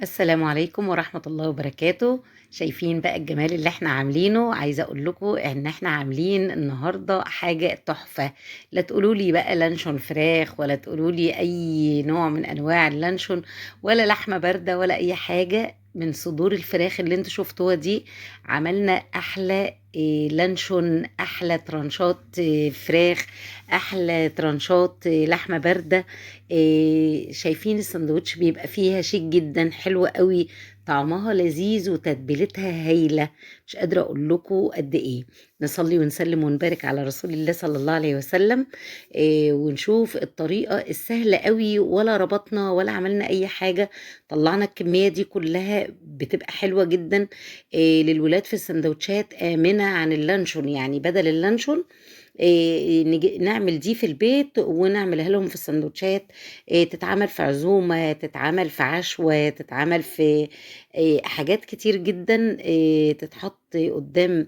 السلام عليكم ورحمة الله وبركاته. شايفين بقى الجمال اللي احنا عاملينه؟ عايزة اقول لكم ان احنا عاملين النهاردة حاجة تحفة. لا تقولوا لي بقى لانشون فراخ، ولا تقولوا لي اي نوع من انواع اللانشون، ولا لحمة باردة، ولا اي حاجة من صدور الفراخ اللي انتوا شفتوها دي. عملنا احلى لانشون، احلى ترانشات فراخ، احلى ترانشات لحمة باردة. شايفين السندوتش بيبقى فيها شيك جدا، حلوة قوي، طعمها لذيذ وتتبيلتها هايلة. مش قادرة اقول لكم قد ايه. نصلي ونسلم ونبارك على رسول الله صلى الله عليه وسلم. ونشوف الطريقة السهلة قوي، ولا ربطنا ولا عملنا اي حاجة. طلعنا الكمية دي كلها بتبقى حلوة جدا للولاد في السندوتشات، آمنة عن اللانشون. يعني بدل اللانشون نعمل دي في البيت ونعملها لهم في السندوتشات. تتعمل في عزومة، تتعمل في عشوة، تتعمل في حاجات كتير جدا، تتحط قدام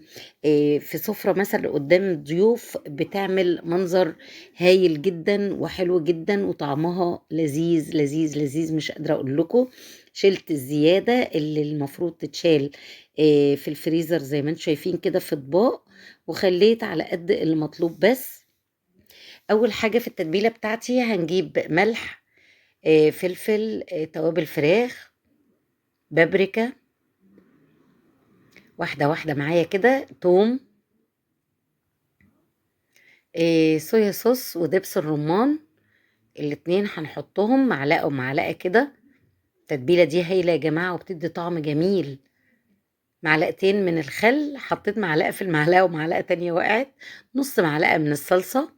في سفرة مثلا قدام الضيوف، بتعمل منظر هايل جدا وحلو جدا وطعمها لذيذ لذيذ لذيذ. مش قادرة اقول لكم. شلت الزيادة اللي المفروض تتشال في الفريزر زي ما انتم شايفين كده في اطباق، وخليت على قد المطلوب بس. اول حاجة في التتبيلة بتاعتي هنجيب ملح، فلفل، توابل فراخ، بابريكا، واحدة واحدة معايا كده، توم، صويا صوص ودبس الرمان. الاتنين هنحطهم معلقة ومعلقة كده. التتبيلة دي هايلة يا جماعة وبتدي طعم جميل. معلقتين من الخل، حطيت معلقة في المعلقة ومعلقة تانية وقعت. نص معلقة من الصلصة،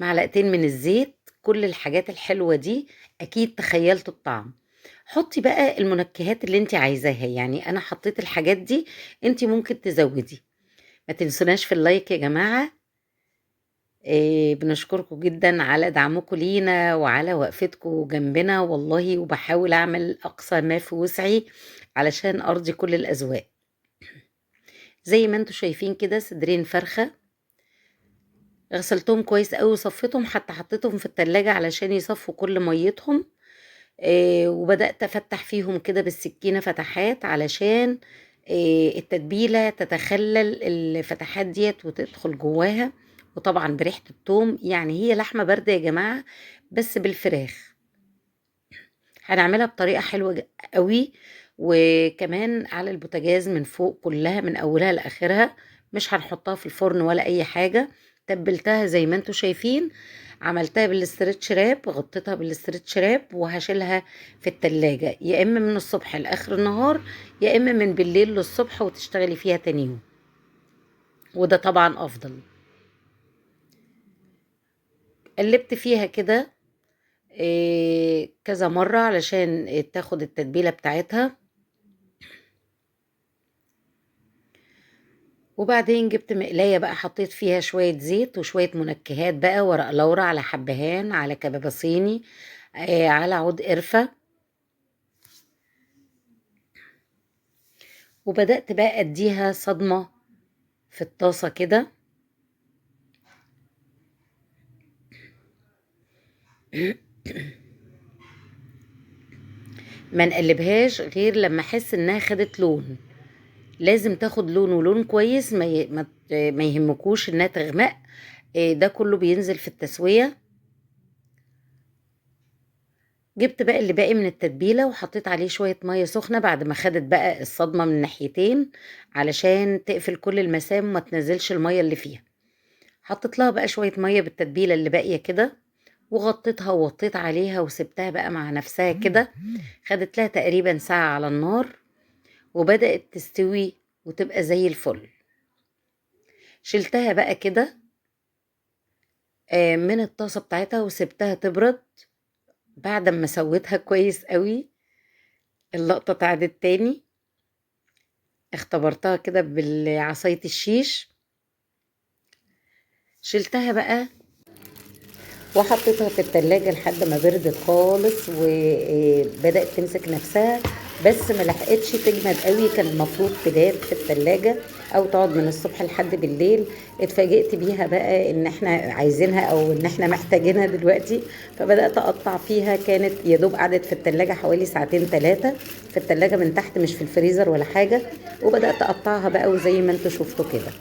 معلقتين من الزيت. كل الحاجات الحلوة دي اكيد تخيلتوا الطعم. حطي بقى المنكهات اللي انت عايزاها، يعني انا حطيت الحاجات دي، انت ممكن تزودي. ما تنسوناش في اللايك يا جماعة. بنشكركم جدا على دعمكم لينا وعلى وقفتكم جنبنا والله، وبحاول اعمل اقصى ما في وسعي علشان ارضي كل الاذواق. زي ما انتوا شايفين كده، صدرين فرخة غسلتهم كويس قوي وصفيتهم، حتى حطيتهم في التلاجة علشان يصفوا كل ميتهم. وبدأت أفتح فيهم كده بالسكينة فتحات علشان التتبيلة تتخلل الفتحات ديت وتدخل جواها. وطبعا بريحة التوم، يعني هي لحمة باردة يا جماعة بس بالفراخ. هنعملها بطريقة حلوة قوي، وكمان على البوتاجاز من فوق كلها من أولها لآخرها. مش هنحطها في الفرن ولا أي حاجة. تبلتها زي ما انتوا شايفين، عملتها بالاسترتش راب، غطيتها بالاسترتش راب، وهشيلها في التلاجة يا إما من الصبح لآخر النهار، يا إما من بالليل للصبح وتشتغلي فيها تاني يوم، وده طبعا أفضل. قلبت فيها كده كذا مرة علشان تاخد التتبيلة بتاعتها. وبعدين جبت مقلاية بقى، حطيت فيها شوية زيت وشوية منكهات بقى، ورق لورا، على حبهان، على كبابة صيني، على عود قرفة. وبدأت بقى أديها صدمة في الطاسة كده. ما نقلبهاش غير لما احس انها خدت لون. لازم تاخد لون، ولون كويس، ما يهمكوش انها تغمق. ده كله بينزل في التسوية. جبت بقى اللي باقي من التتبيلة وحطيت عليه شوية مية سخنة بعد ما خدت بقى الصدمة من ناحيتين، علشان تقفل كل المسام وما تنزلش المية اللي فيها. حطيت لها بقى شوية مية بالتتبيلة اللي باقية كده، وغطيتها ووطيت عليها وسبتها بقى مع نفسها كده. خدت لها تقريبا ساعة على النار، وبدأت تستوي وتبقى زي الفل. شلتها بقى كده من الطاسة بتاعتها وسبتها تبرد. بعد ما سويتها كويس قوي، اللقطة اتعادت تاني. اختبرتها كده بالعصاية الشيش. شلتها بقى وحطيتها في التلاجة لحد ما بردت خالص وبدأت تمسك نفسها، بس ما لحقتش تجمد قوي، كان المفروض تبات في التلاجة او تقعد من الصبح لحد بالليل. اتفاجئت بيها بقى ان احنا عايزينها او ان احنا محتاجينها دلوقتي، فبدأت اقطع فيها. كانت يا دوب قعدت في التلاجة حوالي ساعتين 3 في التلاجة من تحت، مش في الفريزر ولا حاجة. وبدأت اقطعها بقى، وزي ما انتوا شفتوا كده.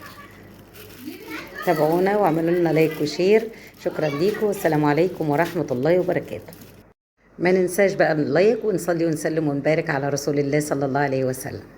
تابعونا واعملوا لنا لايك وشير. شكرا ليكم، والسلام عليكم ورحمة الله وبركاته. ما ننساش بقى اللايك، ونصلي ونسلم ونبارك على رسول الله صلى الله عليه وسلم.